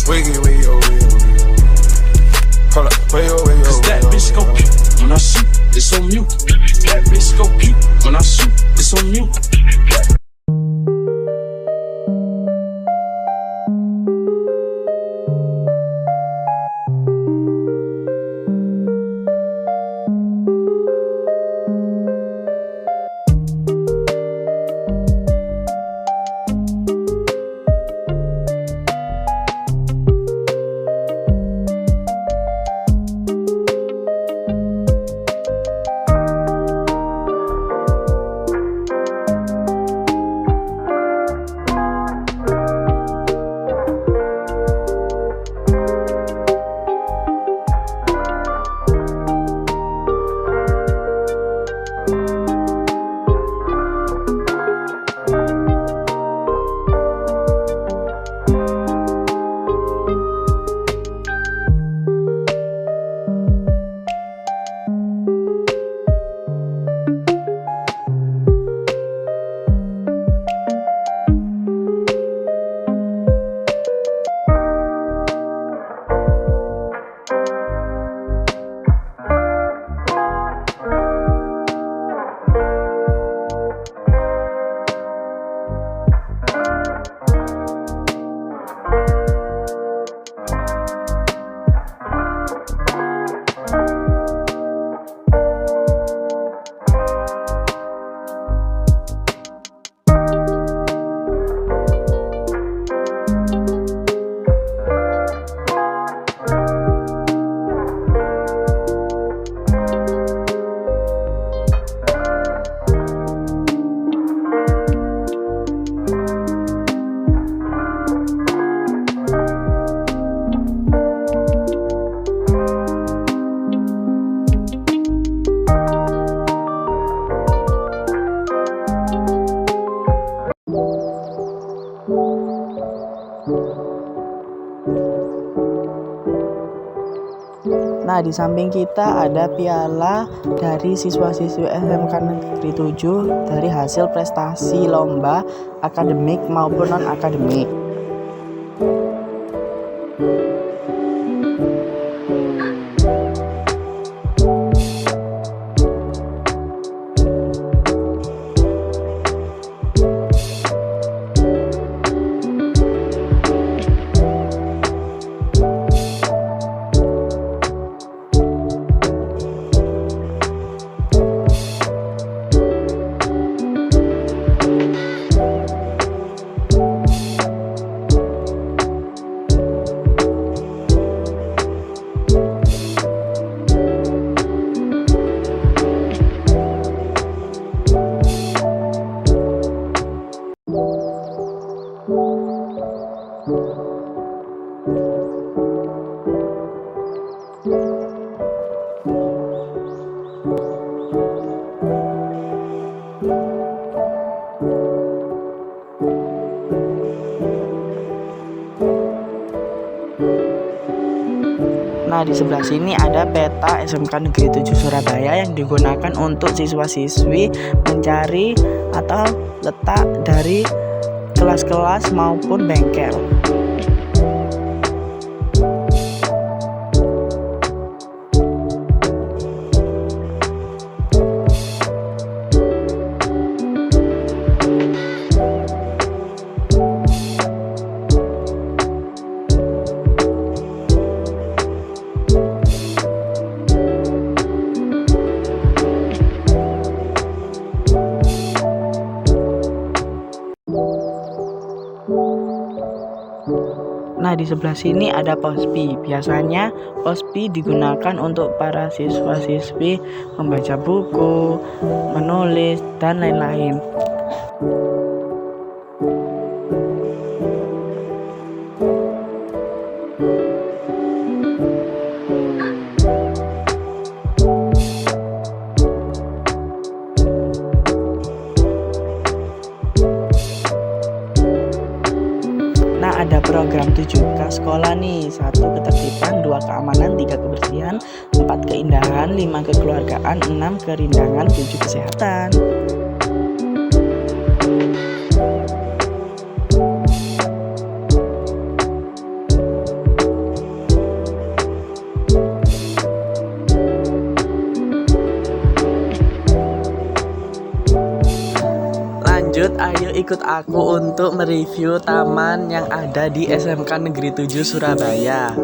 Wiggy, wiggy, oh, wiggy, oh, wiggy, oh. Hold up, wiggy, oh, wiggy, oh, Cause that wiggy, bitch oh, go wiggy, puke when I shoot, it's on mute. That bitch go puke when I shoot, it's on mute. Nah, di samping kita ada piala dari siswa-siswi SMK Negeri 7 dari hasil prestasi lomba akademik maupun non-akademik. Nah, di sebelah sini ada peta SMK Negeri 7 Surabaya yang digunakan untuk siswa-siswi mencari atau letak dari kelas-kelas maupun bengkel. Nah, di sebelah sini ada pospi. Biasanya pospi digunakan untuk para siswa-siswi membaca buku, menulis, dan lain-lain. Ada program 7K sekolah nih. 1 ketertiban, 2 keamanan, 3 kebersihan, 4 keindahan, 5 kekeluargaan, 6 kerindangan, 7 kesehatan. ikut aku untuk mereview taman yang ada di SMK Negeri 7 Surabaya.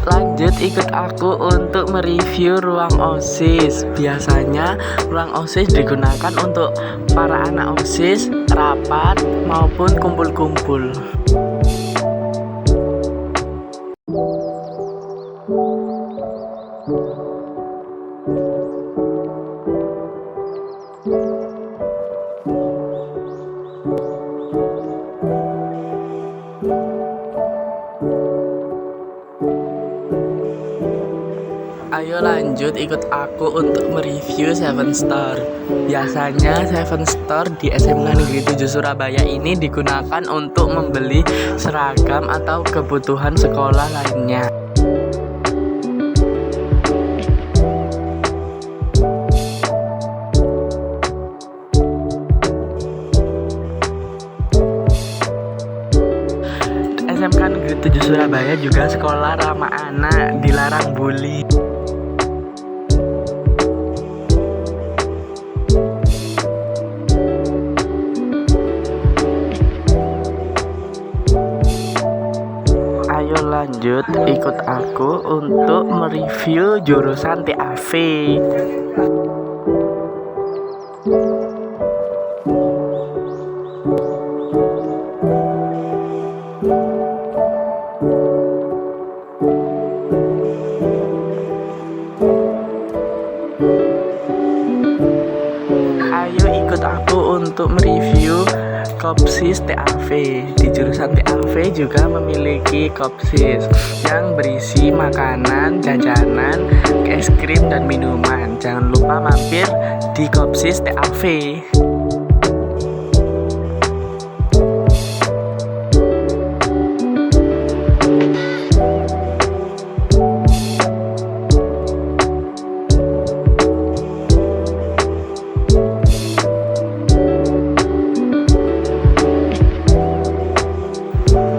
Lanjut ikut aku untuk mereview ruang OSIS. Biasanya ruang OSIS digunakan untuk para anak OSIS, rapat maupun kumpul-kumpul. Ayo lanjut ikut aku untuk mereview Seven Store. Biasanya Seven Store di SMK Negeri 7 Surabaya ini digunakan untuk membeli seragam atau kebutuhan sekolah lainnya. SMK Negeri 7 Surabaya juga sekolah ramah anak, dilarang bully. Ayo lanjut ikut aku untuk mereview jurusan TAV. Ayo ikut aku untuk mereview Kopsis TAV. Di jurusan TAV juga memiliki Kopsis yang berisi makanan, jajanan, es krim, dan minuman. Jangan lupa mampir di Kopsis TAV.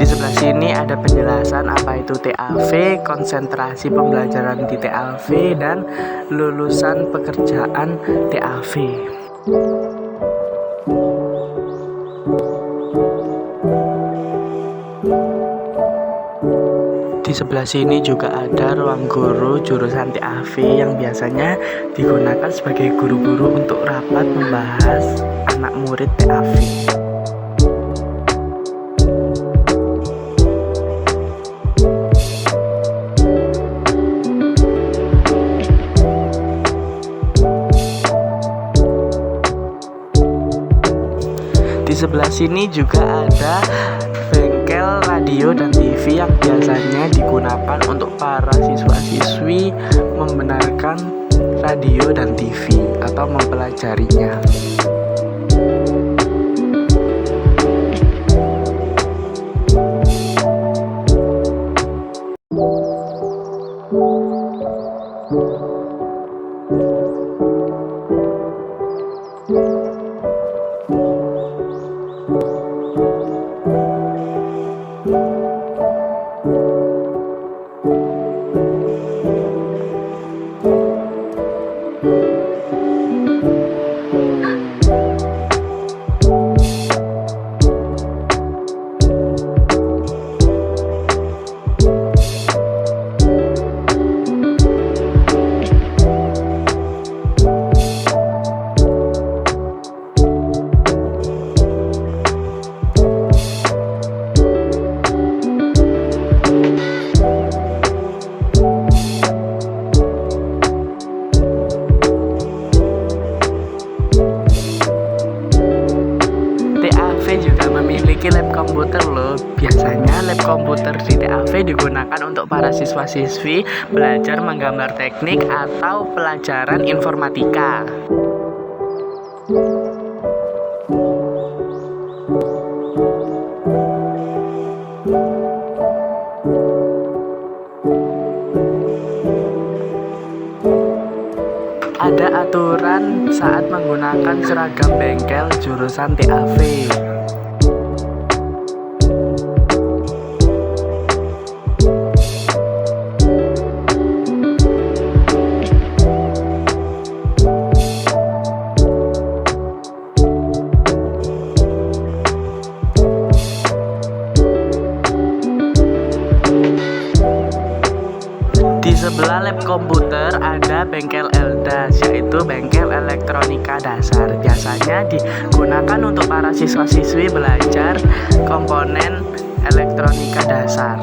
Di sebelah sini ada penjelasan apa itu TAV, konsentrasi pembelajaran di TAV, dan lulusan pekerjaan TAV. Di sebelah sini juga ada ruang guru jurusan TAV yang biasanya digunakan sebagai guru-guru untuk rapat membahas anak murid TAV. Di sebelah sini juga ada bengkel radio dan TV yang biasanya digunakan untuk para siswa-siswi membenarkan radio dan TV atau mempelajarinya. Lab komputer loh. Biasanya lab komputer di TAV digunakan untuk para siswa-siswi belajar menggambar teknik atau pelajaran informatika. Ada aturan saat menggunakan seragam bengkel jurusan TAV. Di sebelah lab komputer ada bengkel ELDAS, yaitu bengkel elektronika dasar. Biasanya digunakan untuk para siswa-siswi belajar komponen elektronika dasar.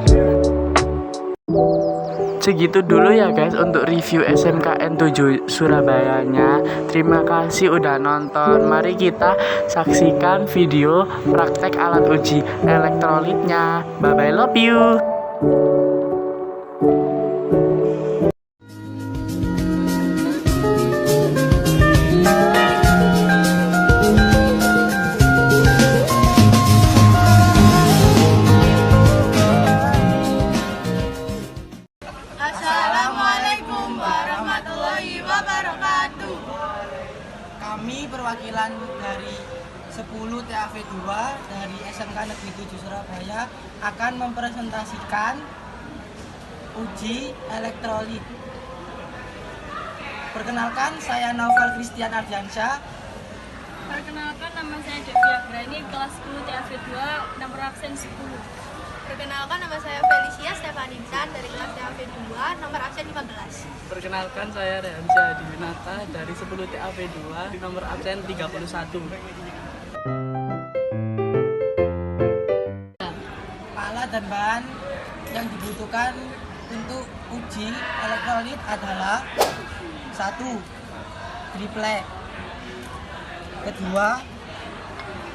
Segitu dulu ya guys untuk review SMKN 7 Surabayanya. Terima kasih udah nonton. Mari kita saksikan video praktek alat uji elektrolitnya. Bye bye, love you. Assalamualaikum warahmatullahi wabarakatuh. Kami perwakilan dari 10 TAV 2 dari SMK Negeri 7 Surabaya akan mempresentasikan uji elektrolit. Perkenalkan, saya Naufal Christian Ardiansyah. Perkenalkan, nama saya Devi Agrani, kelas 10 TAV 2, nomor absen 10. Perkenalkan, nama saya Felicia Stefaninsan dari kelas TAV 2, nomor absen 15. Perkenalkan, saya Rehansyah Adiwinata dari 10 TAV 2, nomor absen 31. Alat dan bahan yang dibutuhkan untuk uji elektrolit adalah 1. Triplek, kedua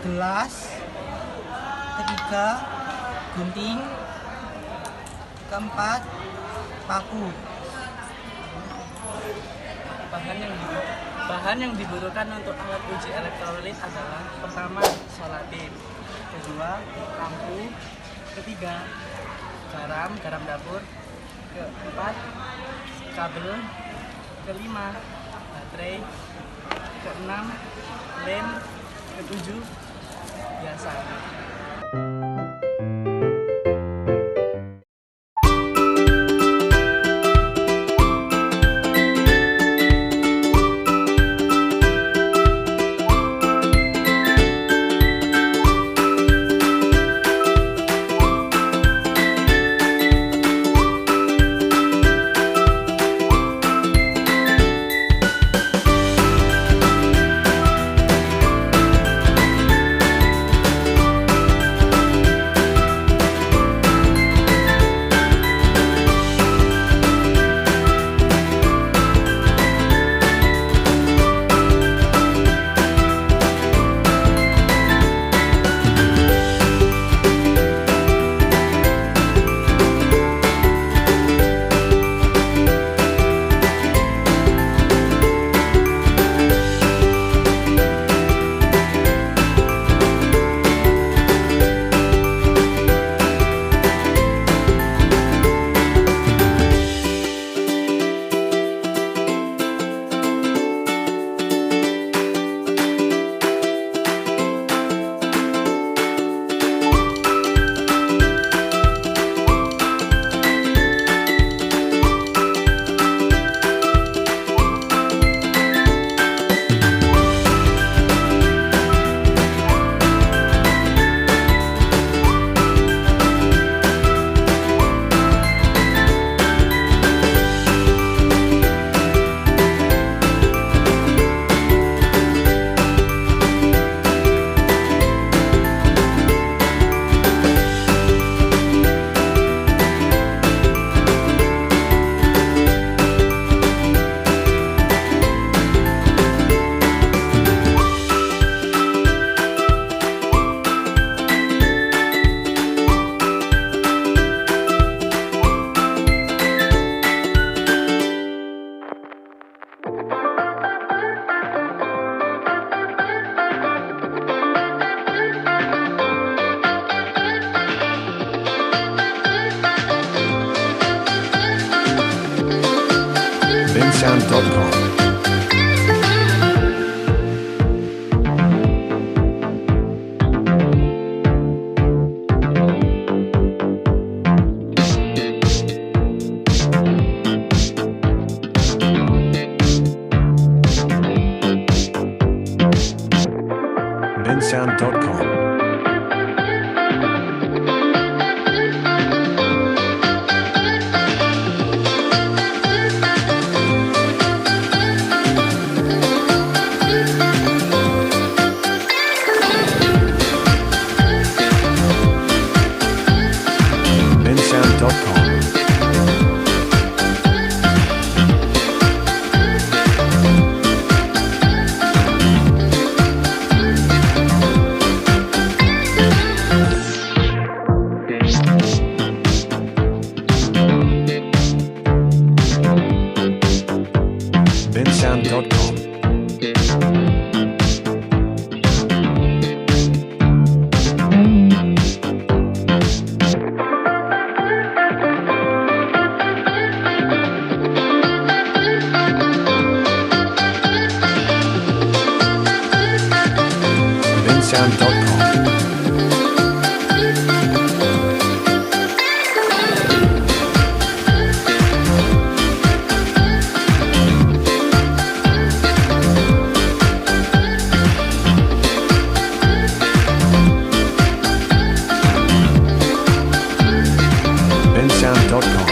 gelas, ketiga gunting, keempat paku. Bahan yang dibutuhkan untuk alat uji elektrolit adalah pertama solatif, kedua lampu, ketiga garam dapur, keempat kabel, kelima baterai, keenam lem, ketujuh biasa. bensound.com. bensound.com. bensound.com. bensound.com. bensound.com. bensound.com.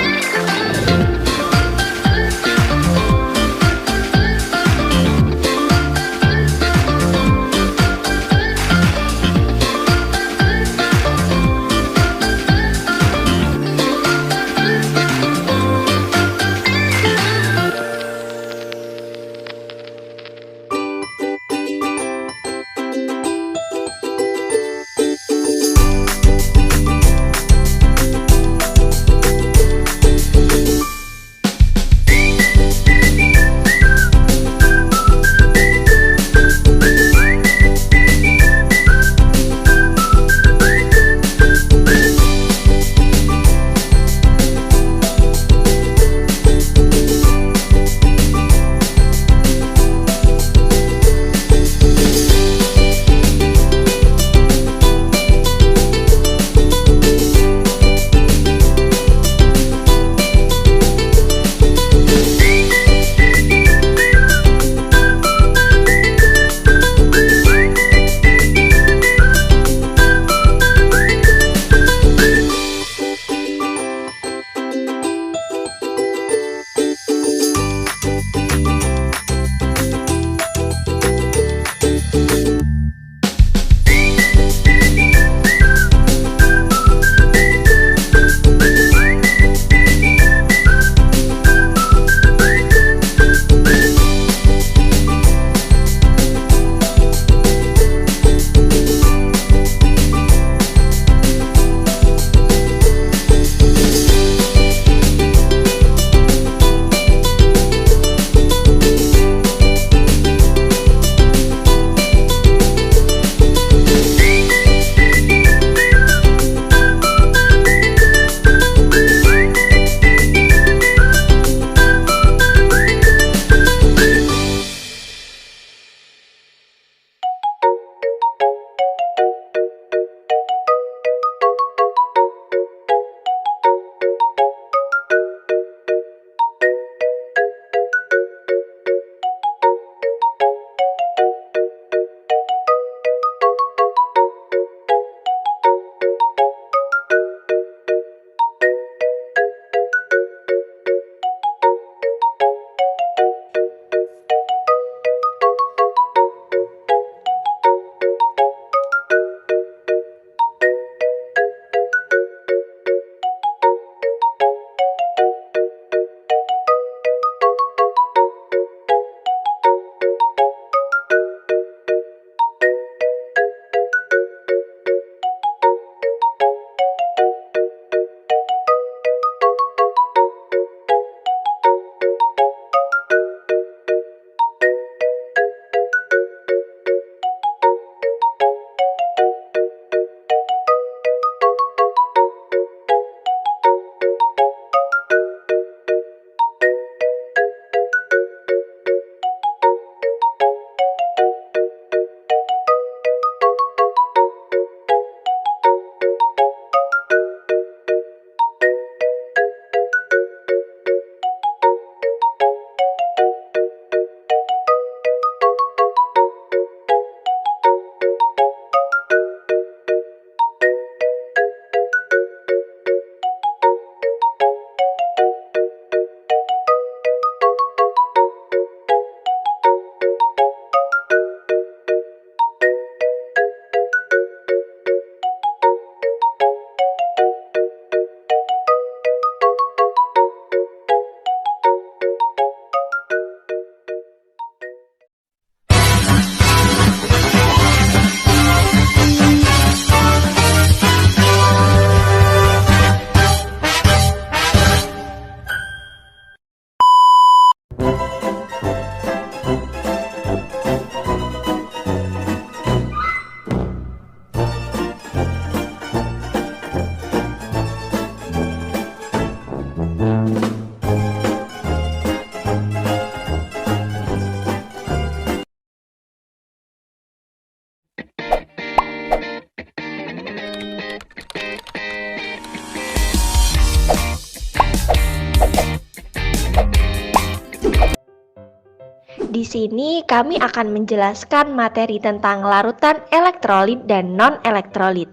Di sini kami akan menjelaskan materi tentang larutan elektrolit dan non-elektrolit.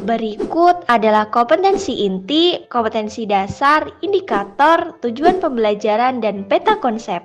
Berikut adalah kompetensi inti, kompetensi dasar, indikator, tujuan pembelajaran, dan peta konsep.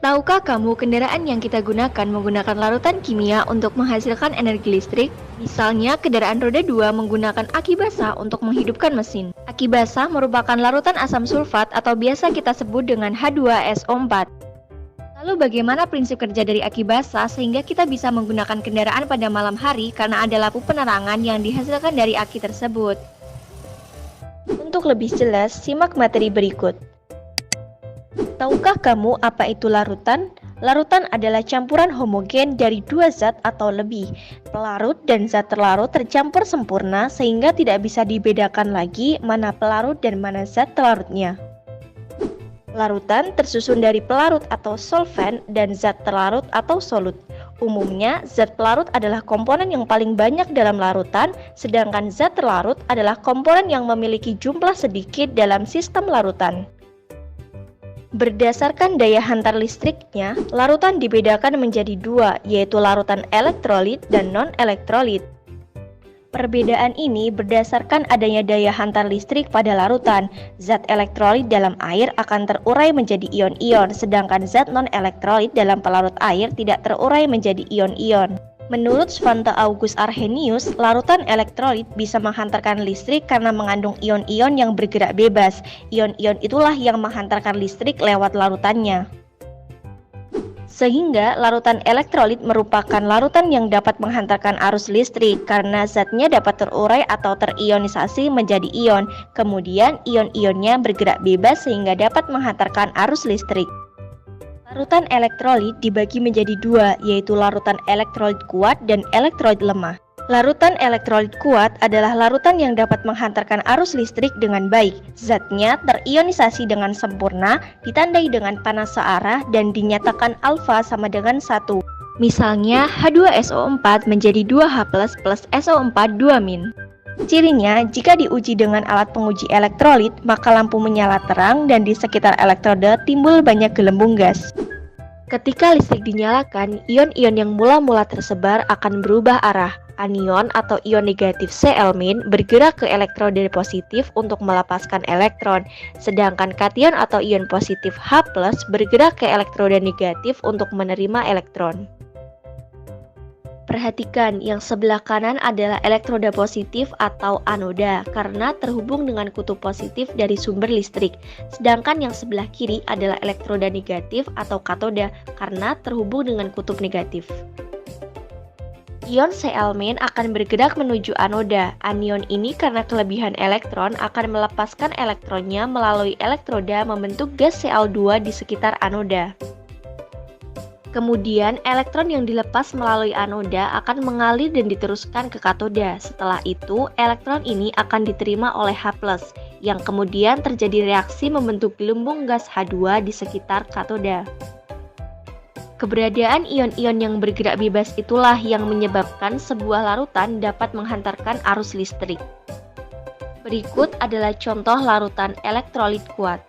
Tahukah kamu kendaraan yang kita gunakan menggunakan larutan kimia untuk menghasilkan energi listrik? Misalnya, kendaraan roda 2 menggunakan aki basah untuk menghidupkan mesin. Aki basah merupakan larutan asam sulfat atau biasa kita sebut dengan H2SO4. Lalu bagaimana prinsip kerja dari aki basah sehingga kita bisa menggunakan kendaraan pada malam hari karena ada lampu penerangan yang dihasilkan dari aki tersebut? Untuk lebih jelas, simak materi berikut. Tahukah kamu apa itu larutan? Larutan adalah campuran homogen dari dua zat atau lebih. Pelarut dan zat terlarut tercampur sempurna sehingga tidak bisa dibedakan lagi mana pelarut dan mana zat terlarutnya. Larutan tersusun dari pelarut atau solvent dan zat terlarut atau solut. Umumnya, zat pelarut adalah komponen yang paling banyak dalam larutan, sedangkan zat terlarut adalah komponen yang memiliki jumlah sedikit dalam sistem larutan. Berdasarkan daya hantar listriknya, larutan dibedakan menjadi dua, yaitu larutan elektrolit dan non-elektrolit. Perbedaan ini berdasarkan adanya daya hantar listrik pada larutan. Zat elektrolit dalam air akan terurai menjadi ion-ion, sedangkan zat non-elektrolit dalam pelarut air tidak terurai menjadi ion-ion. Menurut Svante August Arrhenius, larutan elektrolit bisa menghantarkan listrik karena mengandung ion-ion yang bergerak bebas. Ion-ion itulah yang menghantarkan listrik lewat larutannya. Sehingga larutan elektrolit merupakan larutan yang dapat menghantarkan arus listrik karena zatnya dapat terurai atau terionisasi menjadi ion. Kemudian ion-ionnya bergerak bebas sehingga dapat menghantarkan arus listrik. Larutan elektrolit dibagi menjadi dua, yaitu larutan elektrolit kuat dan elektrolit lemah. Larutan elektrolit kuat adalah larutan yang dapat menghantarkan arus listrik dengan baik. Zatnya terionisasi dengan sempurna, ditandai dengan panas searah, dan dinyatakan alfa sama dengan 1. Misalnya, H2SO4 menjadi 2H++ SO4 2-. Cirinya, jika diuji dengan alat penguji elektrolit, maka lampu menyala terang dan di sekitar elektroda timbul banyak gelembung gas. Ketika listrik dinyalakan, ion-ion yang mula-mula tersebar akan berubah arah. Anion atau ion negatif Cl- bergerak ke elektroda positif untuk melepaskan elektron, sedangkan kation atau ion positif H+ bergerak ke elektroda negatif untuk menerima elektron. Perhatikan, yang sebelah kanan adalah elektroda positif atau anoda karena terhubung dengan kutub positif dari sumber listrik, sedangkan yang sebelah kiri adalah elektroda negatif atau katoda karena terhubung dengan kutub negatif. Ion Cl- akan bergerak menuju anoda. Anion ini karena kelebihan elektron akan melepaskan elektronnya melalui elektroda membentuk gas Cl2 di sekitar anoda. Kemudian, elektron yang dilepas melalui anoda akan mengalir dan diteruskan ke katoda. Setelah itu, elektron ini akan diterima oleh H+, yang kemudian terjadi reaksi membentuk gelembung gas H2 di sekitar katoda. Keberadaan ion-ion yang bergerak bebas itulah yang menyebabkan sebuah larutan dapat menghantarkan arus listrik. Berikut adalah contoh larutan elektrolit kuat.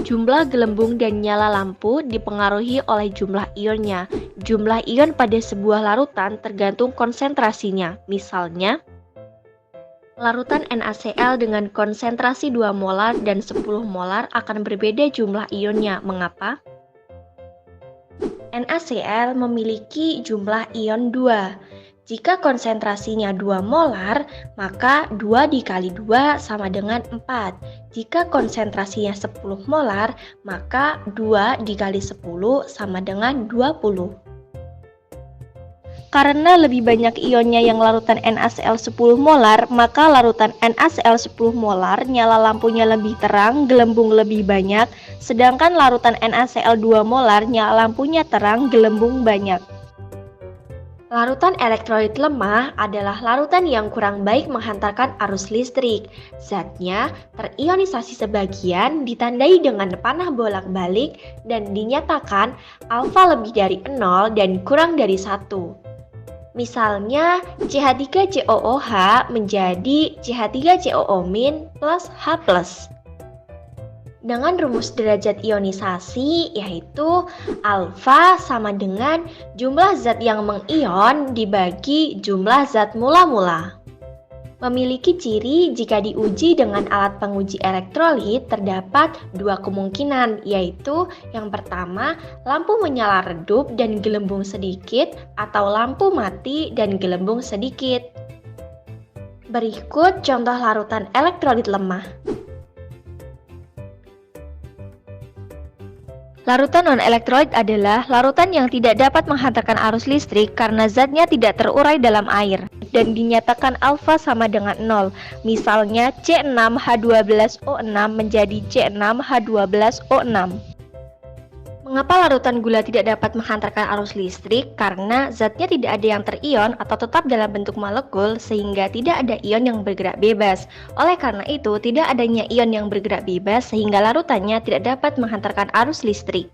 Jumlah gelembung dan nyala lampu dipengaruhi oleh jumlah ionnya. Jumlah ion pada sebuah larutan tergantung konsentrasinya. Misalnya, larutan NaCl dengan konsentrasi 2 molar dan 10 molar akan berbeda jumlah ionnya. Mengapa? NaCl memiliki jumlah ion 2. Jika konsentrasinya 2 molar, maka 2 dikali 2 sama dengan 4. Jika konsentrasinya 10 molar, maka 2 dikali 10 sama dengan 20. Karena lebih banyak ionnya yang larutan NaCl 10 molar, maka larutan NaCl 10 molar nyala lampunya lebih terang, gelembung lebih banyak, sedangkan larutan NaCl 2 molar nyala lampunya terang, gelembung banyak. Larutan elektrolit lemah adalah larutan yang kurang baik menghantarkan arus listrik. Zatnya terionisasi sebagian, ditandai dengan panah bolak-balik, dan dinyatakan alfa lebih dari 0 dan kurang dari 1. Misalnya, CH3COOH menjadi CH3COO- plus H+. Dengan rumus derajat ionisasi, yaitu alfa sama dengan jumlah zat yang mengion dibagi jumlah zat mula-mula. Memiliki ciri jika diuji dengan alat penguji elektrolit terdapat dua kemungkinan, yaitu yang pertama, lampu menyala redup dan gelembung sedikit, atau lampu mati dan gelembung sedikit. Berikut contoh larutan elektrolit lemah. Larutan non-elektrolit adalah larutan yang tidak dapat menghantarkan arus listrik karena zatnya tidak terurai dalam air dan dinyatakan alfa sama dengan 0. Misalnya C6H12O6 menjadi C6H12O6. Mengapa larutan gula tidak dapat menghantarkan arus listrik? Karena zatnya tidak ada yang terion atau tetap dalam bentuk molekul sehingga tidak ada ion yang bergerak bebas. Oleh karena itu, tidak adanya ion yang bergerak bebas sehingga larutannya tidak dapat menghantarkan arus listrik.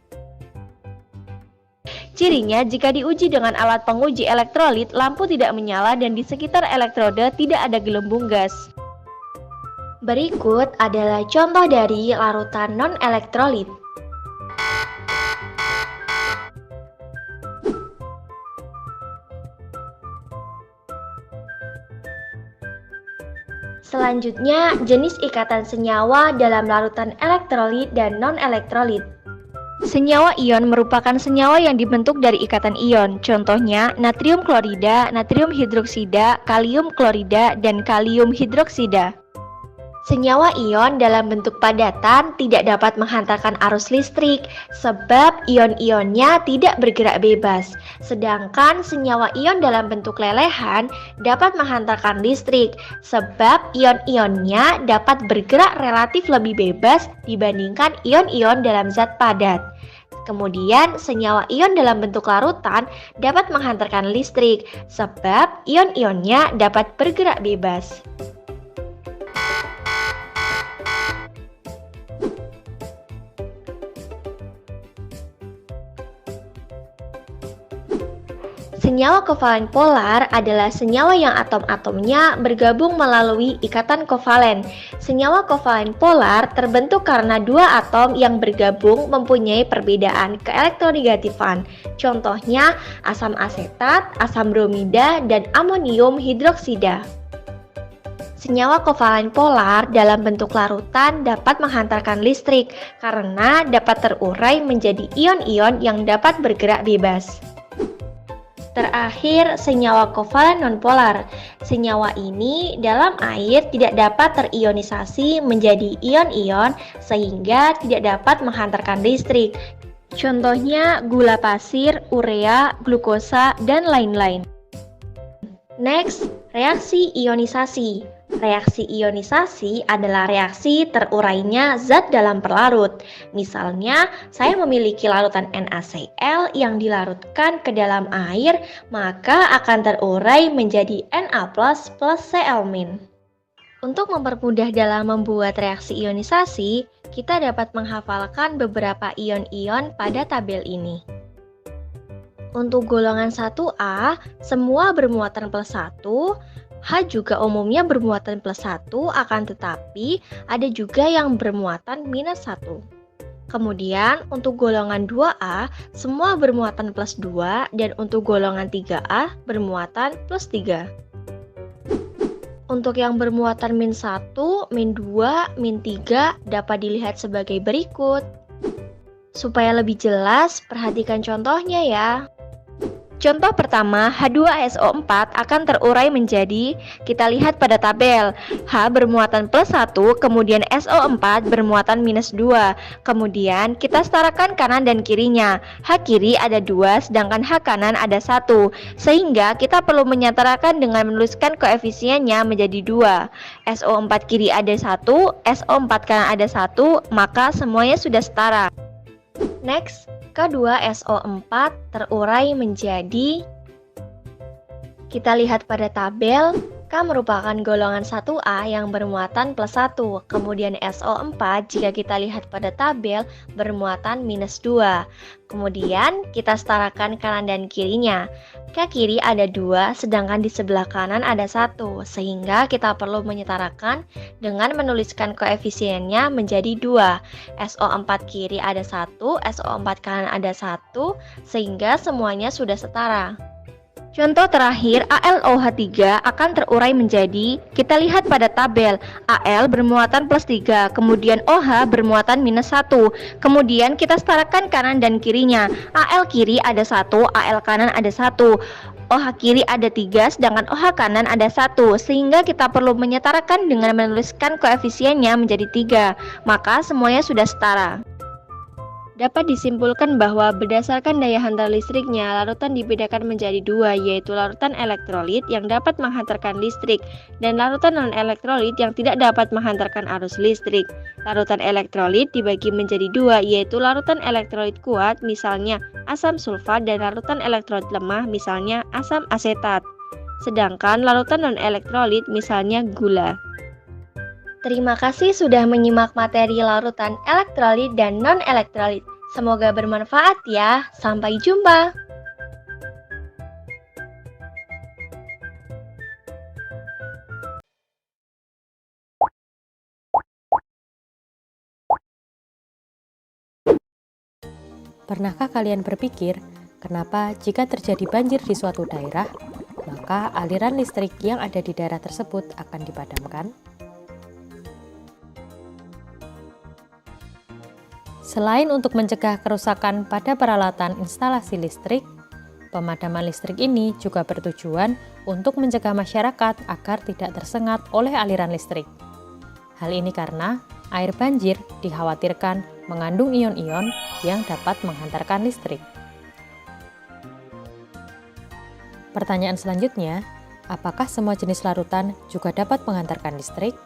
Cirinya, jika diuji dengan alat penguji elektrolit, lampu tidak menyala dan di sekitar elektroda tidak ada gelembung gas. Berikut adalah contoh dari larutan non-elektrolit. Selanjutnya, jenis ikatan senyawa dalam larutan elektrolit dan non-elektrolit. Senyawa ion merupakan senyawa yang dibentuk dari ikatan ion. Contohnya, natrium klorida, natrium hidroksida, kalium klorida, dan kalium hidroksida. Senyawa ion dalam bentuk padatan tidak dapat menghantarkan arus listrik sebab ion-ionnya tidak bergerak bebas. Sedangkan senyawa ion dalam bentuk lelehan dapat menghantarkan listrik sebab ion-ionnya dapat bergerak relatif lebih bebas dibandingkan ion-ion dalam zat padat. Kemudian, senyawa ion dalam bentuk larutan dapat menghantarkan listrik sebab ion-ionnya dapat bergerak bebas. Senyawa kovalen polar adalah senyawa yang atom-atomnya bergabung melalui ikatan kovalen. Senyawa kovalen polar terbentuk karena dua atom yang bergabung mempunyai perbedaan keelektronegatifan. Contohnya asam asetat, asam bromida, dan amonium hidroksida. Senyawa kovalen polar dalam bentuk larutan dapat menghantarkan listrik karena dapat terurai menjadi ion-ion yang dapat bergerak bebas. Terakhir, senyawa kovalen nonpolar. Senyawa ini dalam air tidak dapat terionisasi menjadi ion-ion sehingga tidak dapat menghantarkan listrik. Contohnya gula pasir, urea, glukosa, dan lain-lain. Next, reaksi ionisasi. Reaksi ionisasi adalah reaksi terurainya zat dalam perlarut. Misalnya, saya memiliki larutan NaCl yang dilarutkan ke dalam air, maka akan terurai menjadi Na+ plus Cl-. Untuk mempermudah dalam membuat reaksi ionisasi, kita dapat menghafalkan beberapa ion-ion pada tabel ini. Untuk golongan 1A, semua bermuatan +1, H juga umumnya bermuatan +1, akan tetapi ada juga yang bermuatan -1. Kemudian untuk golongan 2A, semua bermuatan +2 dan untuk golongan 3A bermuatan +3. Untuk yang bermuatan -1, -2, -3 dapat dilihat sebagai berikut. Supaya lebih jelas, perhatikan contohnya ya. Contoh pertama, H2SO4 akan terurai menjadi, kita lihat pada tabel, H bermuatan plus 1, kemudian SO4 bermuatan minus 2. Kemudian kita setarakan kanan dan kirinya. H kiri ada 2, sedangkan H kanan ada 1. Sehingga kita perlu menyetarakan dengan menuliskan koefisiennya menjadi 2. SO4 kiri ada 1, SO4 kanan ada 1, maka semuanya sudah setara. Next, K2SO4 terurai menjadi, kita lihat pada tabel, K merupakan golongan 1A yang bermuatan plus 1, kemudian SO4 jika kita lihat pada tabel bermuatan minus 2. Kemudian kita setarakan kanan dan kirinya. K kiri ada 2, sedangkan di sebelah kanan ada 1, sehingga kita perlu menyetarakan dengan menuliskan koefisiennya menjadi 2. SO4 kiri ada 1, SO4 kanan ada 1, sehingga semuanya sudah setara. Contoh terakhir, AlOH3 akan terurai menjadi, kita lihat pada tabel, Al bermuatan plus 3, kemudian OH bermuatan minus 1, kemudian kita setarakan kanan dan kirinya. Al kiri ada 1, Al kanan ada 1, OH kiri ada 3, sedangkan OH kanan ada 1, sehingga kita perlu menyetarakan dengan menuliskan koefisiennya menjadi 3, maka semuanya sudah setara. Dapat disimpulkan bahwa berdasarkan daya hantar listriknya, larutan dibedakan menjadi 2, yaitu larutan elektrolit yang dapat menghantarkan listrik dan larutan non-elektrolit yang tidak dapat menghantarkan arus listrik. Larutan elektrolit dibagi menjadi 2, yaitu larutan elektrolit kuat, misalnya asam sulfat, dan larutan elektrolit lemah, misalnya asam asetat. Sedangkan larutan non-elektrolit, misalnya gula. Terima kasih sudah menyimak materi larutan elektrolit dan non-elektrolit. Semoga bermanfaat ya. Sampai jumpa. Pernahkah kalian berpikir, kenapa jika terjadi banjir di suatu daerah, maka aliran listrik yang ada di daerah tersebut akan dipadamkan? Selain untuk mencegah kerusakan pada peralatan instalasi listrik, pemadaman listrik ini juga bertujuan untuk mencegah masyarakat agar tidak tersengat oleh aliran listrik. Hal ini karena air banjir dikhawatirkan mengandung ion-ion yang dapat menghantarkan listrik. Pertanyaan selanjutnya, apakah semua jenis larutan juga dapat menghantarkan listrik?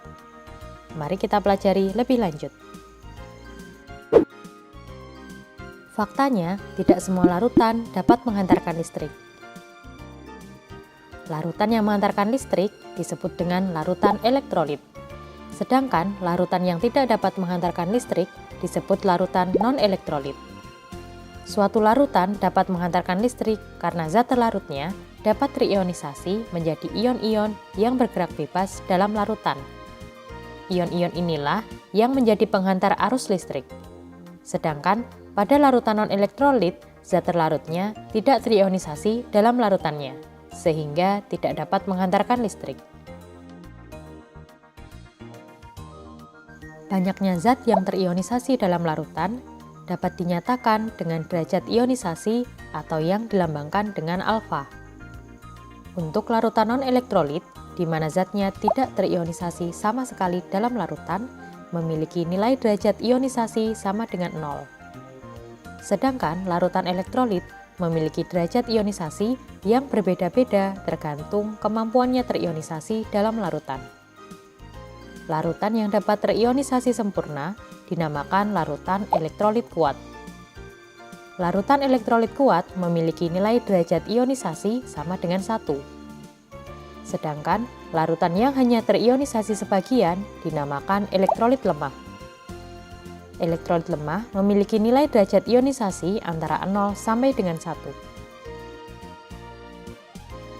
Mari kita pelajari lebih lanjut. Faktanya, tidak semua larutan dapat menghantarkan listrik. Larutan yang menghantarkan listrik disebut dengan larutan elektrolit. Sedangkan larutan yang tidak dapat menghantarkan listrik disebut larutan non-elektrolit. Suatu larutan dapat menghantarkan listrik karena zat terlarutnya dapat terionisasi menjadi ion-ion yang bergerak bebas dalam larutan. Ion-ion inilah yang menjadi penghantar arus listrik. Sedangkan pada larutan non-elektrolit, zat terlarutnya tidak terionisasi dalam larutannya, sehingga tidak dapat menghantarkan listrik. Banyaknya zat yang terionisasi dalam larutan dapat dinyatakan dengan derajat ionisasi atau yang dilambangkan dengan alfa. Untuk larutan non-elektrolit, di mana zatnya tidak terionisasi sama sekali dalam larutan, memiliki nilai derajat ionisasi sama dengan 0. Sedangkan larutan elektrolit memiliki derajat ionisasi yang berbeda-beda tergantung kemampuannya terionisasi dalam larutan. Larutan yang dapat terionisasi sempurna dinamakan larutan elektrolit kuat. Larutan elektrolit kuat memiliki nilai derajat ionisasi sama dengan 1. Sedangkan larutan yang hanya terionisasi sebagian dinamakan elektrolit lemah. Elektrolit lemah memiliki nilai derajat ionisasi antara 0 sampai dengan 1.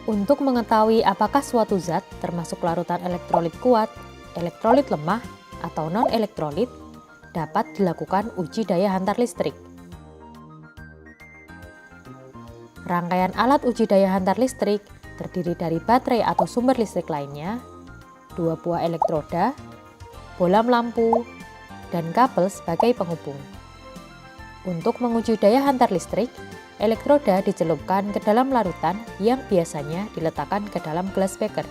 Untuk mengetahui apakah suatu zat termasuk larutan elektrolit kuat, elektrolit lemah, atau non-elektrolit, dapat dilakukan uji daya hantar listrik. Rangkaian alat uji daya hantar listrik terdiri dari baterai atau sumber listrik lainnya, 2 buah elektroda, bolam lampu, dan kabel sebagai penghubung. Untuk menguji daya hantar listrik, elektroda dicelupkan ke dalam larutan yang biasanya diletakkan ke dalam gelas beker.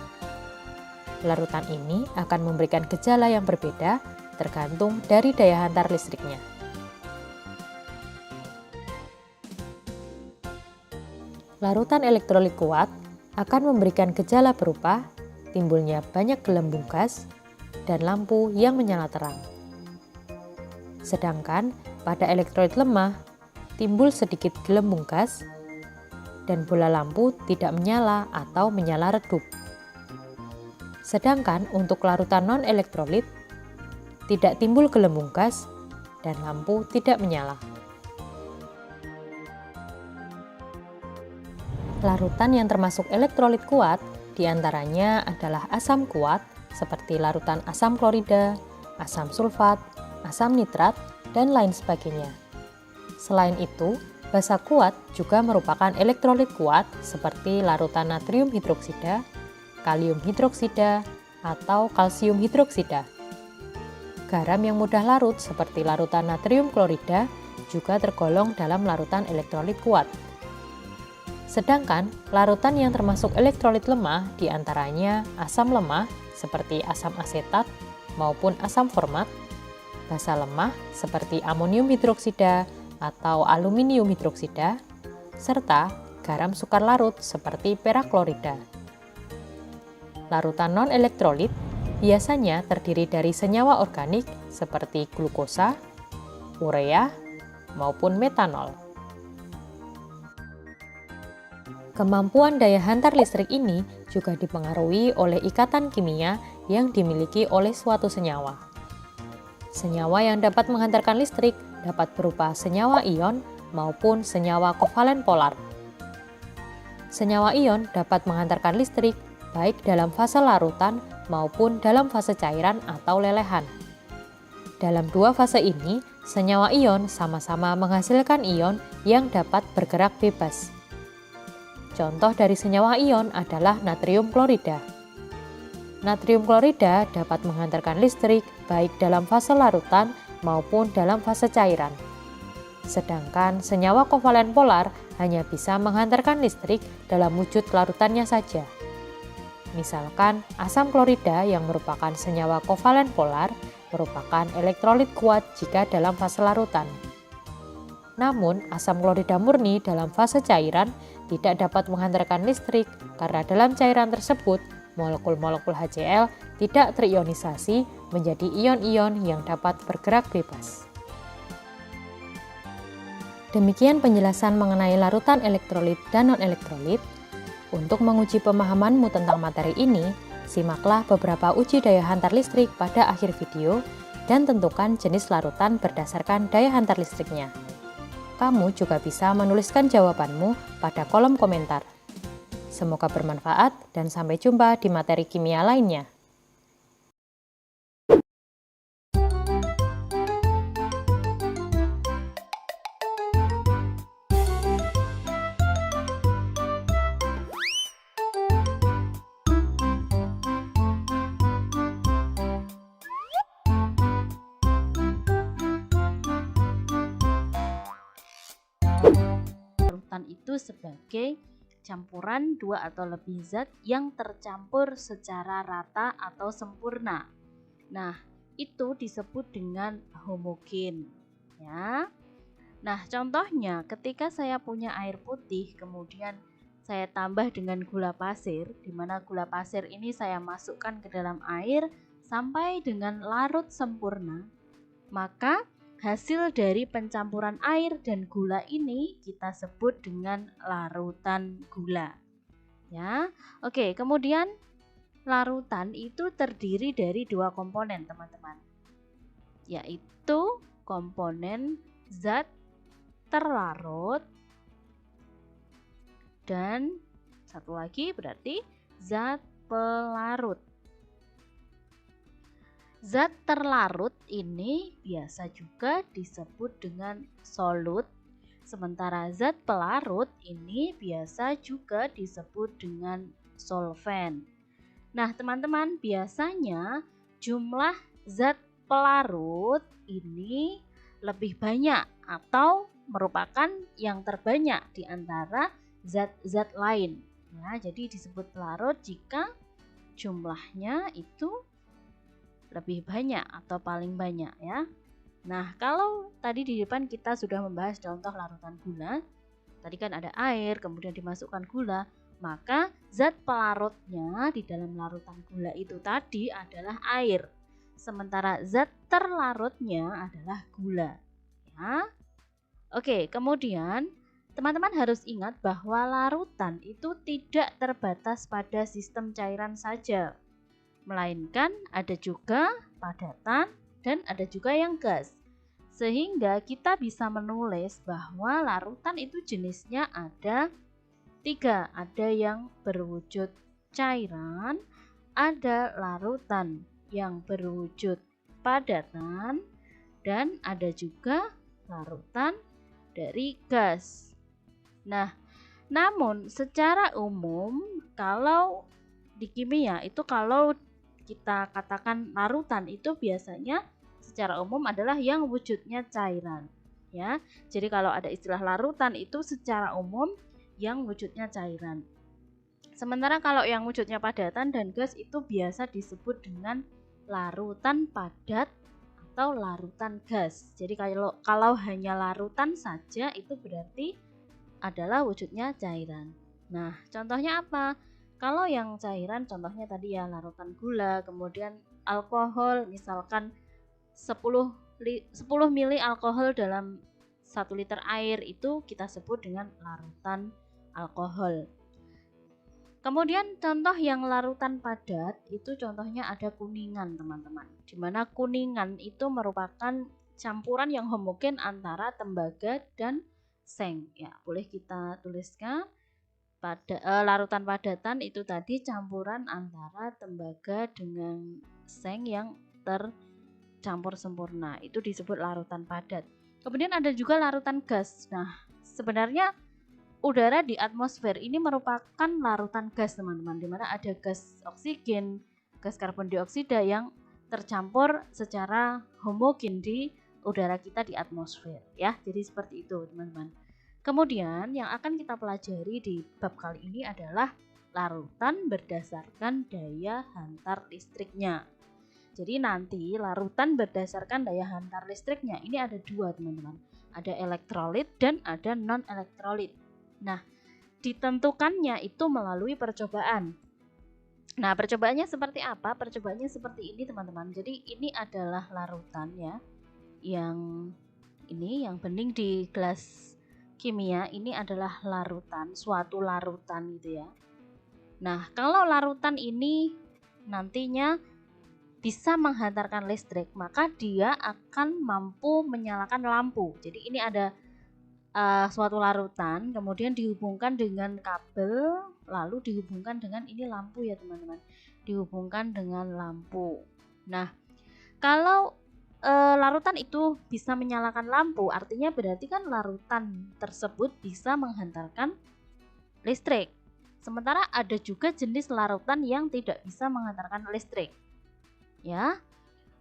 Larutan ini akan memberikan gejala yang berbeda tergantung dari daya hantar listriknya. Larutan elektrolit kuat akan memberikan gejala berupa timbulnya banyak gelembung gas dan lampu yang menyala terang. Sedangkan pada elektrolit lemah timbul sedikit gelembung gas dan bola lampu tidak menyala atau menyala redup. Sedangkan untuk larutan non-elektrolit tidak timbul gelembung gas dan lampu tidak menyala. Larutan yang termasuk elektrolit kuat diantaranya adalah asam kuat seperti larutan asam klorida, asam sulfat, asam nitrat, dan lain sebagainya. Selain itu, basa kuat juga merupakan elektrolit kuat seperti larutan natrium hidroksida, kalium hidroksida, atau kalsium hidroksida. Garam yang mudah larut seperti larutan natrium klorida juga tergolong dalam larutan elektrolit kuat. Sedangkan larutan yang termasuk elektrolit lemah diantaranya asam lemah seperti asam asetat maupun asam format, basa lemah seperti amonium hidroksida atau aluminium hidroksida, serta garam sukar larut seperti perak klorida. Larutan non-elektrolit biasanya terdiri dari senyawa organik seperti glukosa, urea, maupun metanol. Kemampuan daya hantar listrik ini juga dipengaruhi oleh ikatan kimia yang dimiliki oleh suatu senyawa. Senyawa yang dapat menghantarkan listrik dapat berupa senyawa ion maupun senyawa kovalen polar. Senyawa ion dapat menghantarkan listrik baik dalam fase larutan maupun dalam fase cairan atau lelehan. Dalam dua fase ini, senyawa ion sama-sama menghasilkan ion yang dapat bergerak bebas. Contoh dari senyawa ion adalah natrium klorida. Natrium klorida dapat menghantarkan listrik baik dalam fase larutan maupun dalam fase cairan. Sedangkan senyawa kovalen polar hanya bisa menghantarkan listrik dalam wujud larutannya saja. Misalkan asam klorida yang merupakan senyawa kovalen polar merupakan elektrolit kuat jika dalam fase larutan. Namun, asam klorida murni dalam fase cairan tidak dapat menghantarkan listrik karena dalam cairan tersebut molekul-molekul HCl tidak terionisasi menjadi ion-ion yang dapat bergerak bebas. Demikian penjelasan mengenai larutan elektrolit dan non-elektrolit. Untuk menguji pemahamanmu tentang materi ini, simaklah beberapa uji daya hantar listrik pada akhir video dan tentukan jenis larutan berdasarkan daya hantar listriknya. Kamu juga bisa menuliskan jawabanmu pada kolom komentar. Semoga bermanfaat dan sampai jumpa di materi kimia lainnya. Larutan itu sebagai campuran dua atau lebih zat yang tercampur secara rata atau sempurna. Nah, itu disebut dengan homogen, ya. Nah, contohnya ketika saya punya air putih, kemudian saya tambah dengan gula pasir, di mana gula pasir ini saya masukkan ke dalam air sampai dengan larut sempurna, maka hasil dari pencampuran air dan gula ini kita sebut dengan larutan gula. Ya. Oke, kemudian larutan itu terdiri dari dua komponen, teman-teman. Yaitu komponen zat terlarut dan satu lagi berarti zat pelarut. Zat terlarut ini biasa juga disebut dengan solut, sementara zat pelarut ini biasa juga disebut dengan solvent. Nah, teman-teman, biasanya jumlah zat pelarut ini lebih banyak atau merupakan yang terbanyak di antara zat-zat lain. Ya, jadi disebut pelarut jika jumlahnya itu lebih banyak atau paling banyak ya. Nah, kalau tadi di depan kita sudah membahas contoh larutan gula, tadi kan ada air, kemudian dimasukkan gula, maka zat pelarutnya di dalam larutan gula itu tadi adalah air. Sementara zat terlarutnya adalah gula. Ya. Oke, kemudian teman-teman harus ingat bahwa larutan itu tidak terbatas pada sistem cairan saja, melainkan ada juga padatan dan ada juga yang gas. Sehingga kita bisa menulis bahwa larutan itu jenisnya ada 3. Ada yang berwujud cairan, ada larutan yang berwujud padatan, dan ada juga larutan dari gas. Nah, namun secara umum kalau di kimia itu kalau kita katakan larutan itu biasanya secara umum adalah yang wujudnya cairan ya. Jadi kalau ada istilah larutan itu secara umum yang wujudnya cairan. Sementara kalau yang wujudnya padatan dan gas itu biasa disebut dengan larutan padat atau larutan gas. Jadi kalau hanya larutan saja itu berarti adalah wujudnya cairan. Nah, contohnya apa? Kalau yang cairan contohnya tadi ya larutan gula, kemudian alkohol misalkan 10 mili alkohol dalam 1 liter air itu kita sebut dengan larutan alkohol. Kemudian contoh yang larutan padat itu contohnya ada kuningan teman-teman. Dimana kuningan itu merupakan campuran yang homogen antara tembaga dan seng. Ya, boleh kita tuliskan larutan padatan itu tadi campuran antara tembaga dengan seng yang tercampur sempurna. Itu disebut larutan padat. Kemudian ada juga larutan gas. Nah, sebenarnya udara di atmosfer ini merupakan larutan gas teman-teman, di mana ada gas oksigen, gas karbon dioksida yang tercampur secara homogen di udara kita di atmosfer ya. Jadi seperti itu teman-teman. Kemudian yang akan kita pelajari di bab kali ini adalah larutan berdasarkan daya hantar listriknya. Jadi nanti larutan berdasarkan daya hantar listriknya ini ada 2 teman-teman. Ada elektrolit dan ada non-elektrolit. Nah, ditentukannya itu melalui percobaan. Nah, percobaannya seperti apa? Percobaannya seperti ini teman-teman. Jadi ini adalah larutan ya. Yang bening di gelas kimia ini adalah larutan, suatu larutan gitu ya. Nah, kalau larutan ini nantinya bisa menghantarkan listrik, maka dia akan mampu menyalakan lampu. Jadi ini ada suatu larutan, kemudian dihubungkan dengan kabel, lalu dihubungkan dengan ini lampu ya teman-teman, dihubungkan dengan lampu. Nah, kalau larutan itu bisa menyalakan lampu, artinya berarti kan larutan tersebut bisa menghantarkan listrik. Sementara ada juga jenis larutan yang tidak bisa menghantarkan listrik. Ya.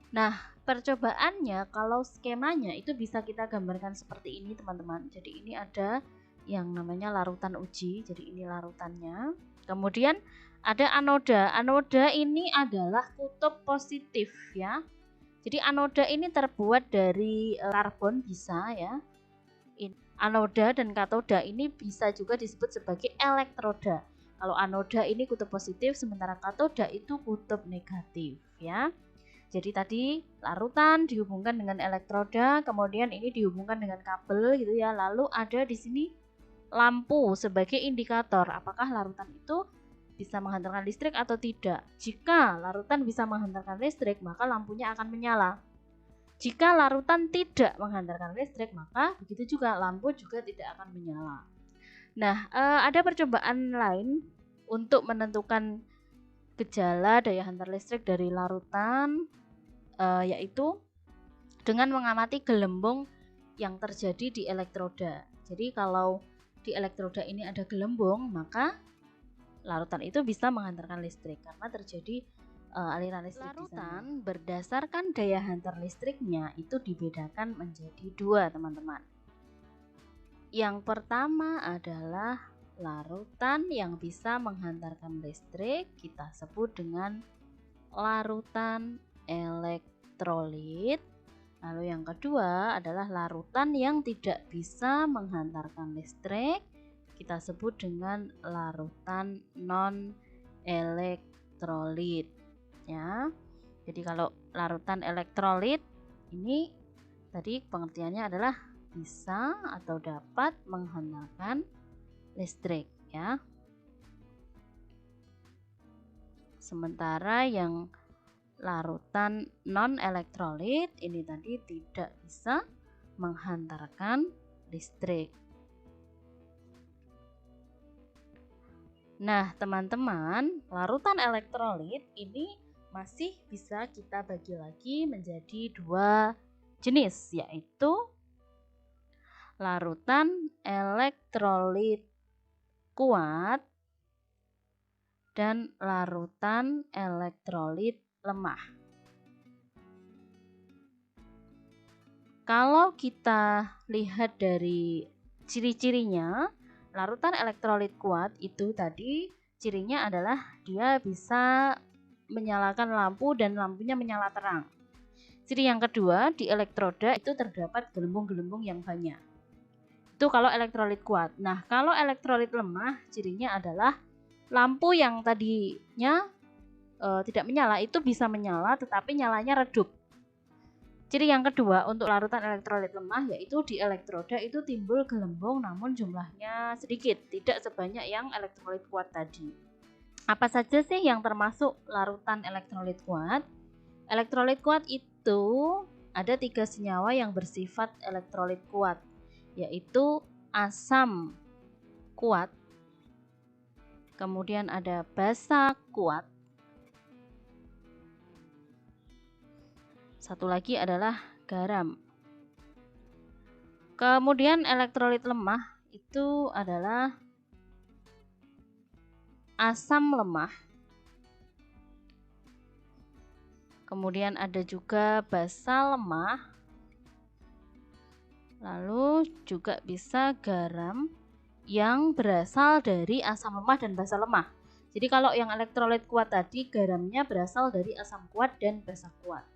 Nah, percobaannya kalau skemanya itu bisa kita gambarkan seperti ini teman-teman. Jadi ini ada yang namanya larutan uji. Jadi ini larutannya. Kemudian ada anoda. Anoda ini adalah kutub positif ya. Jadi anoda ini terbuat dari karbon bisa ya. Anoda dan katoda ini bisa juga disebut sebagai elektroda. Kalau anoda ini kutub positif, sementara katoda itu kutub negatif ya. Jadi tadi larutan dihubungkan dengan elektroda, kemudian ini dihubungkan dengan kabel gitu ya. Lalu ada di sini lampu sebagai indikator apakah larutan itu bisa menghantarkan listrik atau tidak. Jika larutan bisa menghantarkan listrik, maka lampunya akan menyala. Jika larutan tidak menghantarkan listrik, maka begitu juga lampu juga tidak akan menyala. Nah, ada percobaan lain untuk menentukan gejala daya hantar listrik dari larutan, yaitu dengan mengamati gelembung yang terjadi di elektroda. Jadi kalau di elektroda ini ada gelembung, maka larutan itu bisa menghantarkan listrik karena terjadi aliran listrik. Larutan berdasarkan daya hantar listriknya itu dibedakan menjadi 2 teman-teman. Yang pertama adalah larutan yang bisa menghantarkan listrik, kita sebut dengan larutan elektrolit. Lalu yang kedua adalah larutan yang tidak bisa menghantarkan listrik, kita sebut dengan larutan non elektrolit ya. Jadi kalau larutan elektrolit ini tadi pengertiannya adalah bisa atau dapat menghantarkan listrik ya. Sementara yang larutan non elektrolit ini tadi tidak bisa menghantarkan listrik. Nah, teman-teman, larutan elektrolit ini masih bisa kita bagi lagi menjadi dua jenis, yaitu larutan elektrolit kuat dan larutan elektrolit lemah. Kalau kita lihat dari ciri-cirinya, larutan elektrolit kuat itu tadi cirinya adalah dia bisa menyalakan lampu dan lampunya menyala terang. Ciri yang kedua, di elektroda itu terdapat gelembung-gelembung yang banyak. Itu kalau elektrolit kuat. Nah, kalau elektrolit lemah cirinya adalah lampu yang tadinya tidak menyala itu bisa menyala tetapi nyalanya redup. Ciri yang kedua untuk larutan elektrolit lemah yaitu di elektroda itu timbul gelembung namun jumlahnya sedikit, tidak sebanyak yang elektrolit kuat tadi. Apa saja sih yang termasuk larutan elektrolit kuat? Elektrolit kuat itu ada 3 senyawa yang bersifat elektrolit kuat, yaitu asam kuat, kemudian ada basa kuat, satu lagi adalah garam. Kemudian elektrolit lemah itu adalah asam lemah. Kemudian ada juga basa lemah. Lalu juga bisa garam yang berasal dari asam lemah dan basa lemah. Jadi kalau yang elektrolit kuat tadi garamnya berasal dari asam kuat dan basa kuat.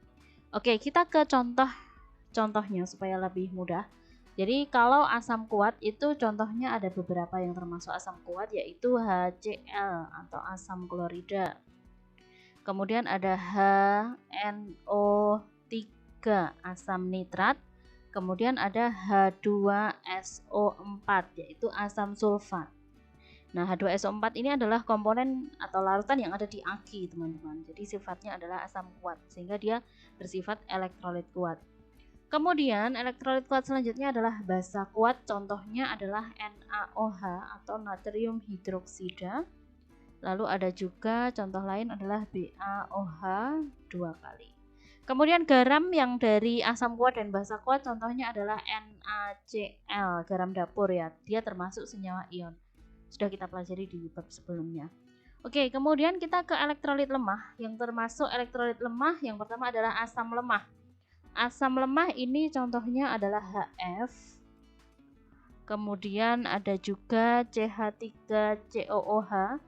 Oke, kita ke contohnya supaya lebih mudah. Jadi kalau asam kuat itu contohnya ada beberapa yang termasuk asam kuat yaitu HCl atau asam klorida. Kemudian ada HNO3 asam nitrat. Kemudian ada H2SO4 yaitu asam sulfat. Nah, H2SO4 ini adalah komponen atau larutan yang ada di aki, teman-teman. Jadi sifatnya adalah asam kuat sehingga dia bersifat elektrolit kuat. Kemudian elektrolit kuat selanjutnya adalah basa kuat, contohnya adalah NaOH atau natrium hidroksida. Lalu ada juga contoh lain adalah BaOH 2 kali. Kemudian garam yang dari asam kuat dan basa kuat contohnya adalah NaCl, garam dapur ya. Dia termasuk senyawa ion. Sudah kita pelajari di bab sebelumnya. Oke, kemudian kita ke elektrolit lemah. Yang termasuk elektrolit lemah yang pertama adalah asam lemah. Asam lemah ini contohnya adalah HF. Kemudian ada juga CH3COOH.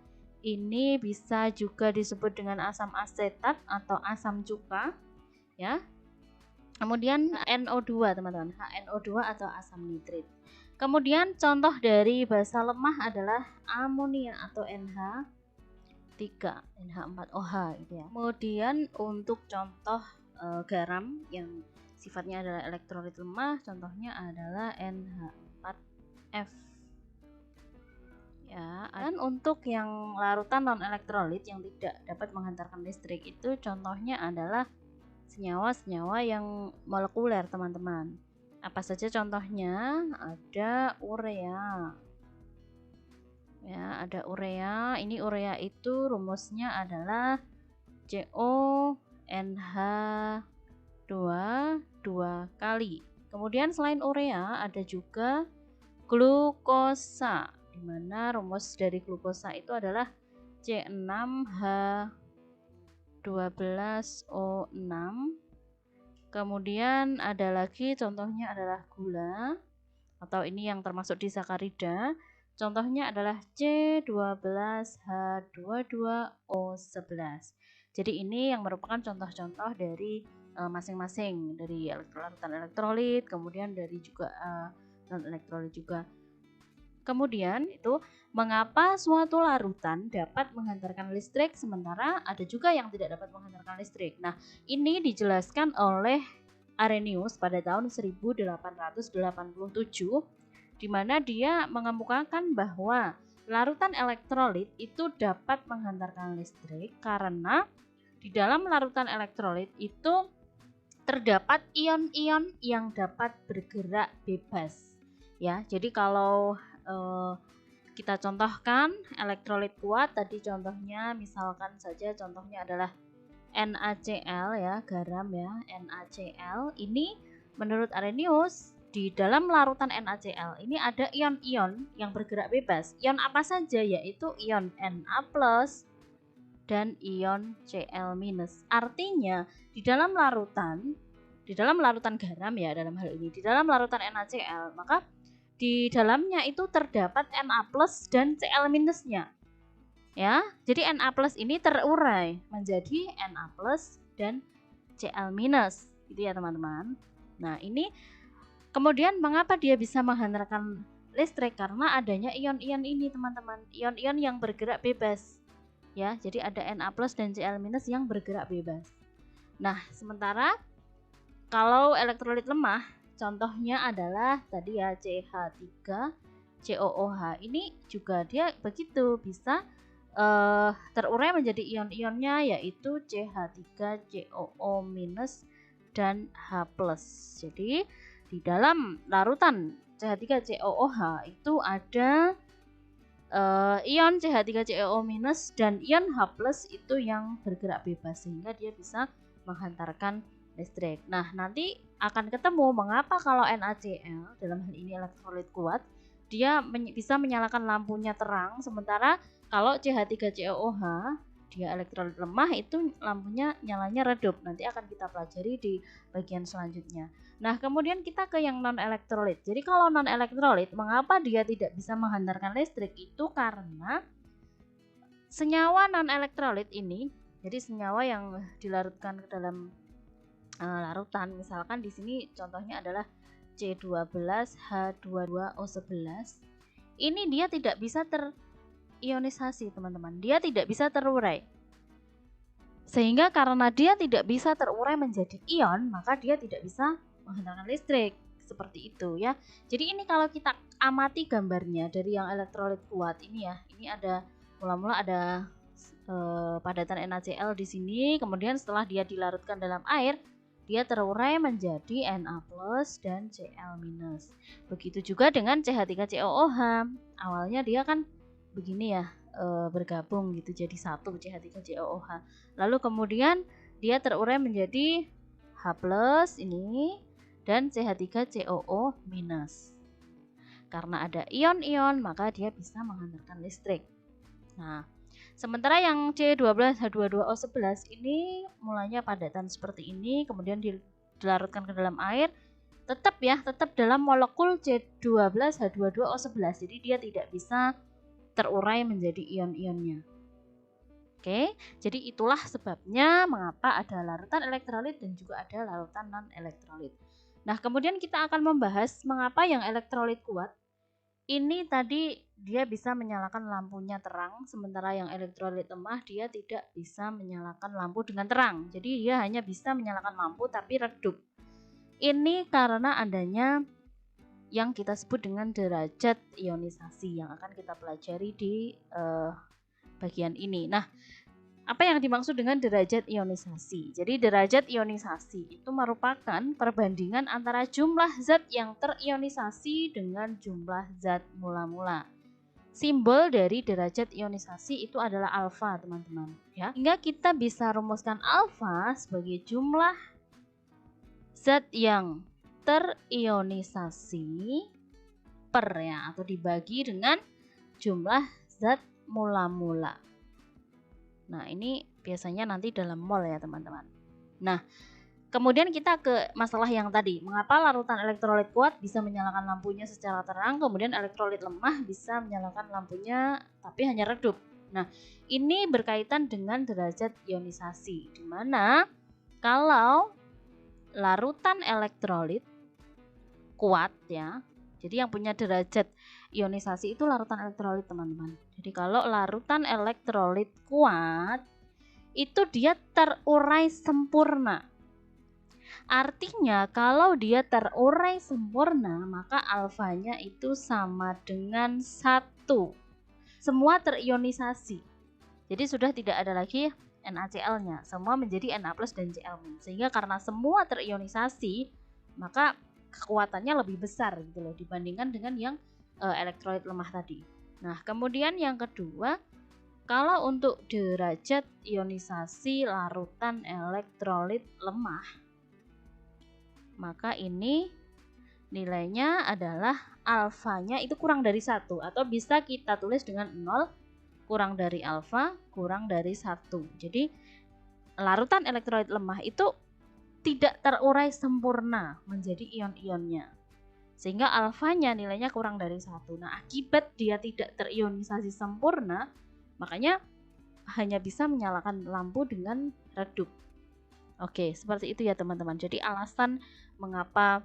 Ini bisa juga disebut dengan asam asetat atau asam cuka, ya. Kemudian NO2 teman-teman, HNO2 atau asam nitrit. Kemudian contoh dari basa lemah adalah amonia atau NH3, NH4OH gitu ya. Kemudian untuk contoh garam yang sifatnya adalah elektrolit lemah, contohnya adalah NH4F. Ya, dan untuk yang larutan non elektrolit yang tidak dapat menghantarkan listrik itu contohnya adalah senyawa-senyawa yang molekuler, teman-teman. Apa saja contohnya? Ada urea. Ya, ada urea. Ini urea itu rumusnya adalah CONH2 2 kali. Kemudian selain urea ada juga glukosa, di mana rumus dari glukosa itu adalah C6H12O6. Kemudian ada lagi contohnya adalah gula. atau ini yang termasuk disakarida. Contohnya adalah C12H22O11. Jadi ini yang merupakan contoh-contoh dari masing-masing, dari larutan elektrolit, kemudian dari juga non elektrolit juga. Kemudian itu mengapa suatu larutan dapat menghantarkan listrik sementara ada juga yang tidak dapat menghantarkan listrik. Nah, ini dijelaskan oleh Arrhenius pada tahun 1887, di mana dia mengemukakan bahwa larutan elektrolit itu dapat menghantarkan listrik karena di dalam larutan elektrolit itu terdapat ion-ion yang dapat bergerak bebas. Ya, jadi kalau kita contohkan elektrolit kuat tadi contohnya, misalkan saja contohnya adalah NaCl ya, garam ya, NaCl. Ini menurut Arrhenius di dalam larutan NaCl ini ada ion-ion yang bergerak bebas. Ion apa saja? Yaitu ion Na+ dan ion Cl-. Artinya di dalam larutan garam ya, dalam hal ini di dalam larutan NaCl, maka di dalamnya itu terdapat Na+ dan Cl-nya. Ya, jadi Na+ ini terurai menjadi Na+ dan Cl-, gitu ya teman-teman. Nah, ini kemudian mengapa dia bisa menghantarkan listrik? Karena adanya ion-ion ini, teman-teman. Ion-ion yang bergerak bebas. Ya, jadi ada Na+ dan Cl- yang bergerak bebas. Nah, sementara kalau elektrolit lemah, contohnya adalah tadi ya CH3COOH. Ini juga dia begitu, bisa terurai menjadi ion-ionnya, yaitu CH3COO- dan H+. Jadi di dalam larutan CH3COOH itu ada ion CH3COO- dan ion H+ itu yang bergerak bebas sehingga dia bisa menghantarkan listrik. Nah, nanti akan ketemu mengapa kalau NaCl dalam hal ini elektrolit kuat dia bisa menyalakan lampunya terang, sementara kalau CH3COOH dia elektrolit lemah itu lampunya nyalanya redup. Nanti akan kita pelajari di bagian selanjutnya. Nah, kemudian kita ke yang non elektrolit. Jadi kalau non elektrolit mengapa dia tidak bisa menghantarkan listrik? Itu karena senyawa non elektrolit ini, jadi senyawa yang dilarutkan ke dalam larutan, misalkan di sini contohnya adalah C12H22O11. Ini dia tidak bisa terionisasi, teman-teman. Dia tidak bisa terurai. Sehingga karena dia tidak bisa terurai menjadi ion, maka dia tidak bisa menghantarkan listrik. Seperti itu ya. Jadi ini kalau kita amati gambarnya dari yang elektrolit kuat ini ya. Ini ada mula-mula ada padatan NaCl di sini, kemudian setelah dia dilarutkan dalam air, dia terurai menjadi Na+ dan Cl-. Begitu juga dengan CH3COOH. Awalnya dia kan begini ya, bergabung gitu jadi satu CH3COOH. Lalu kemudian dia terurai menjadi H+ ini dan CH3COO-. Karena ada ion-ion maka dia bisa menghantarkan listrik. Nah, sementara yang C12H22O11 ini mulanya padatan seperti ini, kemudian dilarutkan ke dalam air, tetap dalam molekul C12H22O11. Jadi dia tidak bisa terurai menjadi ion-ionnya. Oke, jadi itulah sebabnya mengapa ada larutan elektrolit dan juga ada larutan non elektrolit. Nah, kemudian kita akan membahas mengapa yang elektrolit kuat ini tadi dia bisa menyalakan lampunya terang, sementara yang elektrolit lemah dia tidak bisa menyalakan lampu dengan terang. Jadi dia hanya bisa menyalakan lampu tapi redup. Ini karena adanya yang kita sebut dengan derajat ionisasi yang akan kita pelajari di bagian ini. Nah, apa yang dimaksud dengan derajat ionisasi? Jadi derajat ionisasi itu merupakan perbandingan antara jumlah zat yang terionisasi dengan jumlah zat mula-mula. Simbol dari derajat ionisasi itu adalah alfa, teman-teman, ya. Hingga kita bisa rumuskan alfa sebagai jumlah zat yang terionisasi per ya, atau dibagi dengan jumlah zat mula-mula. Nah, ini biasanya nanti dalam mol ya, teman-teman. Nah, kemudian kita ke masalah yang tadi. Mengapa larutan elektrolit kuat bisa menyalakan lampunya secara terang, kemudian elektrolit lemah bisa menyalakan lampunya tapi hanya redup. Nah, ini berkaitan dengan derajat ionisasi, di mana kalau larutan elektrolit kuat ya, jadi yang punya derajat ionisasi itu larutan elektrolit, teman-teman. Jadi kalau larutan elektrolit kuat itu dia terurai sempurna. Artinya kalau dia terurai sempurna, maka alfanya itu sama dengan 1. Semua terionisasi. Jadi sudah tidak ada lagi NaCl-nya. Semua menjadi Na+ dan Cl-. Sehingga karena semua terionisasi, maka kekuatannya lebih besar gitu loh dibandingkan dengan yang elektrolit lemah tadi. Nah, kemudian yang kedua, kalau untuk derajat ionisasi larutan elektrolit lemah, maka ini nilainya adalah alfanya itu kurang dari 1, atau bisa kita tulis dengan 0 kurang dari alfa kurang dari 1. Jadi larutan elektrolit lemah itu tidak terurai sempurna menjadi ion-ionnya, sehingga alfanya nilainya kurang dari 1. Nah, akibat dia tidak terionisasi sempurna, makanya hanya bisa menyalakan lampu dengan redup. Oke, seperti itu ya teman-teman. Jadi alasan mengapa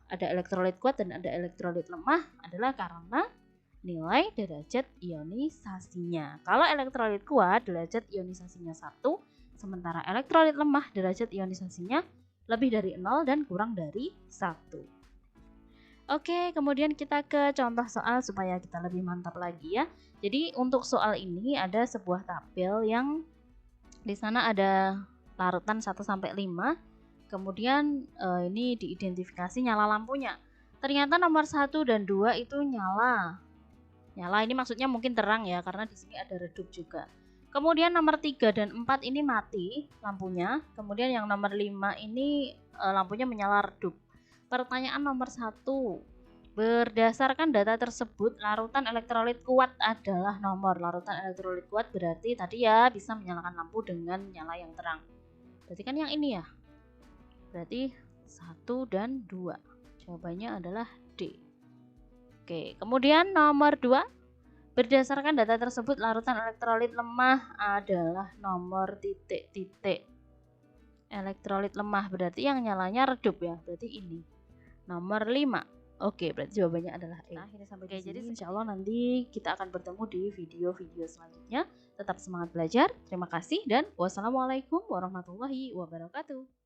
ada elektrolit kuat dan ada elektrolit lemah adalah karena nilai derajat ionisasinya. Kalau elektrolit kuat derajat ionisasinya 1, sementara elektrolit lemah derajat ionisasinya lebih dari 0 dan kurang dari 1. Oke, kemudian kita ke contoh soal supaya kita lebih mantap lagi ya. Jadi untuk soal ini ada sebuah tabel yang di sana ada larutan 1 sampai 5. Kemudian ini diidentifikasi nyala lampunya. Ternyata nomor 1 dan 2 itu nyala. Nyala ini maksudnya mungkin terang ya, karena di sini ada redup juga. Kemudian nomor 3 dan 4 ini mati lampunya. Kemudian yang nomor 5 ini lampunya menyala redup. Pertanyaan nomor 1. Berdasarkan data tersebut, larutan elektrolit kuat adalah nomor. Larutan elektrolit kuat berarti tadi ya bisa menyalakan lampu dengan nyala yang terang. Berarti kan yang ini ya. Berarti 1 dan 2. Jawabannya adalah D. Oke, kemudian nomor 2. Berdasarkan data tersebut, larutan elektrolit lemah adalah nomor titik-titik. Elektrolit lemah berarti yang nyalanya redup ya. Berarti ini. Nomor 5. Oke, berarti jawabannya adalah E. Nah, akhirnya sampai di sini. Jadi insya Allah nanti kita akan bertemu di video-video selanjutnya. Tetap semangat belajar. Terima kasih dan wassalamualaikum warahmatullahi wabarakatuh.